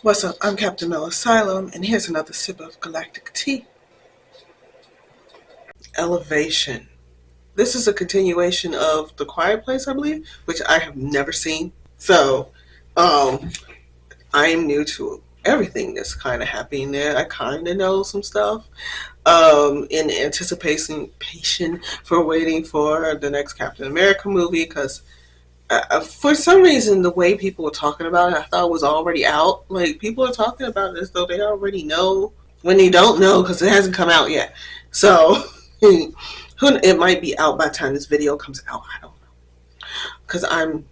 What's up? I'm Captain Mel Asylum, and here's another sip of Galactic tea. Elevation. This is a continuation of The Quiet Place, I believe, which I have never seen. So, um, I am new to everything that's kind of happening there. I kind of know some stuff. In anticipation for waiting for the next Captain America movie, because for some reason, the way people were talking about it, I thought it was already out. Like, people are talking about it as though they already know when they don't know because it hasn't come out yet. So, it might be out by the time this video comes out. I don't know because I'm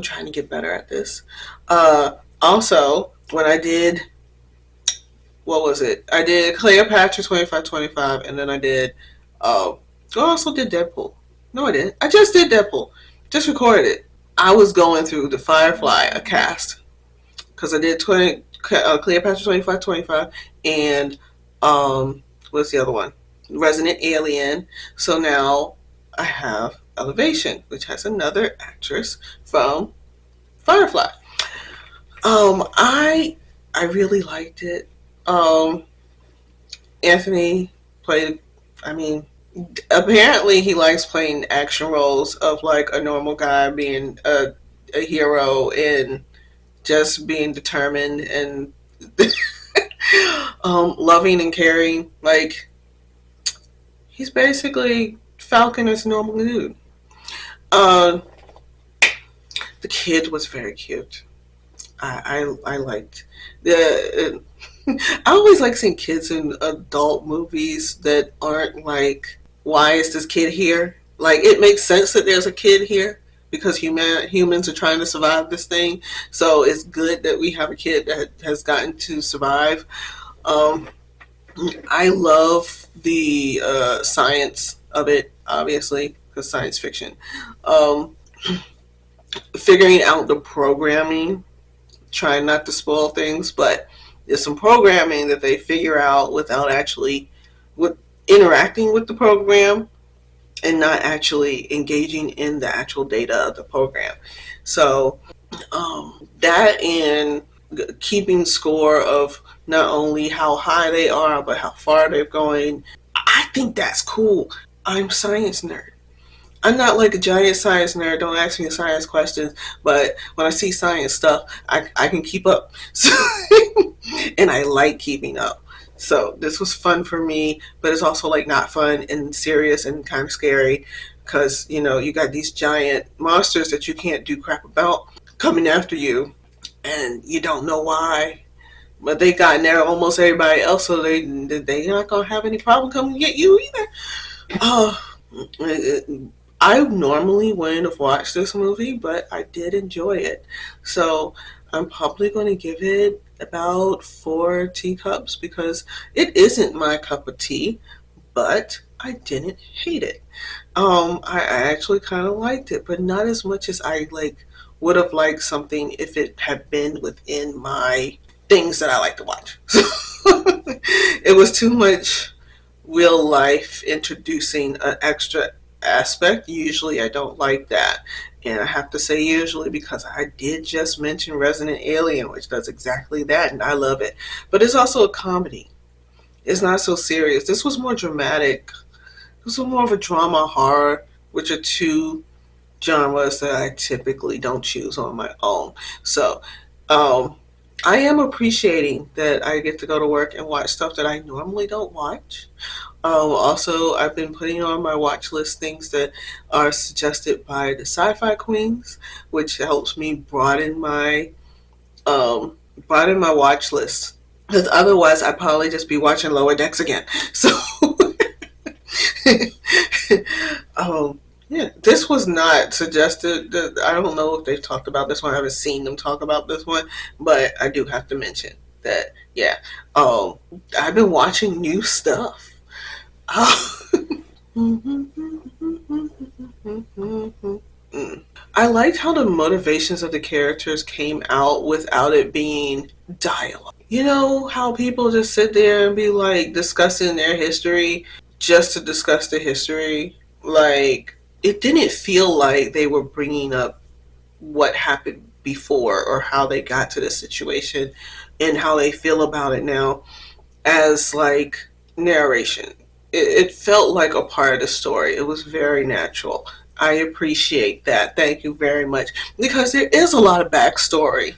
trying to get better at this. Also, when I did what was it? I did Cleopatra 2525, and then I did. I also did Deadpool. No, I didn't. I just did Deadpool. Just recorded it. I was going through the Firefly cast because I did Cleopatra 2525 and what's the other one? Resident Alien. So now I have Elevation, which has another actress from Firefly. I really liked it. Um, Anthony played. I mean, apparently he likes playing action roles of like a normal guy being a hero and just being determined and loving and caring. Like he's basically Falcon as a normal dude. Uh, the kid was very cute. I liked the. I always like seeing kids in adult movies that aren't like, why is this kid here? Like it makes sense that there's a kid here because humans are trying to survive this thing. So it's good that we have a kid that has gotten to survive. Um, I love the science of it, obviously, because science fiction. Um, Figuring out the programming, trying not to spoil things, but there's some programming that they figure out without actually with interacting with the program and not actually engaging in the actual data of the program. So that and keeping score of not only how high they are but how far they're going, I think that's cool. I'm a science nerd. I'm not like a giant science nerd. Don't ask me science questions. But when I see science stuff, I can keep up. So, and I like keeping up. So this was fun for me, but it's also like not fun and serious and kind of scary because you got these giant monsters that you can't do crap about coming after you, and you don't know why. But they got near almost everybody else, so they not gonna have any problem coming to get you either. Oh, I normally wouldn't have watched this movie, but I did enjoy it. So I'm probably going to give it about 4 teacups because it isn't my cup of tea, but I didn't hate it. I actually kind of liked it, but not as much as I like would have liked something if it had been within my things that I like to watch. It was too much real life introducing an extra aspect. Usually I don't like that. And I have to say usually because I did just mention Resident Alien, which does exactly that, and I love it. But it's also a comedy. It's not so serious. This was more dramatic. This was more of a drama horror, which are two genres that I typically don't choose on my own. So, um, I am appreciating that I get to go to work and watch stuff that I normally don't watch. Also, I've been putting on my watch list things that are suggested by the sci-fi queens, which helps me broaden my watch list. Because otherwise, I'd probably just be watching Lower Decks again. So, yeah, this was not suggested. I don't know if they've talked about this one. I haven't seen them talk about this one, but I do have to mention that. Yeah, um, I've been watching new stuff. I liked how the motivations of the characters came out without it being dialogue. You know how people just sit there and be like discussing their history just to discuss the history? Like, it didn't feel like they were bringing up what happened before or how they got to the situation. and how they feel about it now as like narration. It felt like a part of the story. It was very natural. I appreciate that. Thank you very much. Because there is a lot of backstory,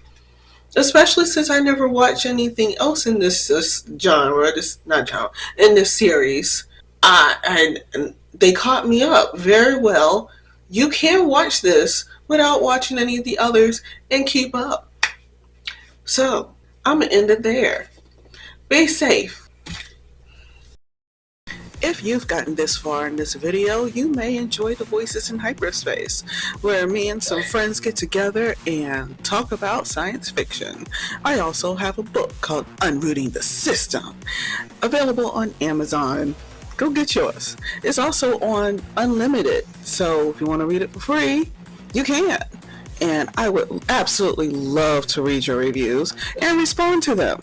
especially since I never watched anything else in this genre, this not genre, in this series. And they caught me up very well. You can watch this without watching any of the others and keep up. So I'm gonna end it there. Be safe. If you've gotten this far in this video, you may enjoy the Voices in Hyperspace, where me and some friends get together and talk about science fiction. I also have a book called Unrooting the System, available on Amazon. Go get yours. It's also on Unlimited, so if you want to read it for free, you can. And I would absolutely love to read your reviews and respond to them.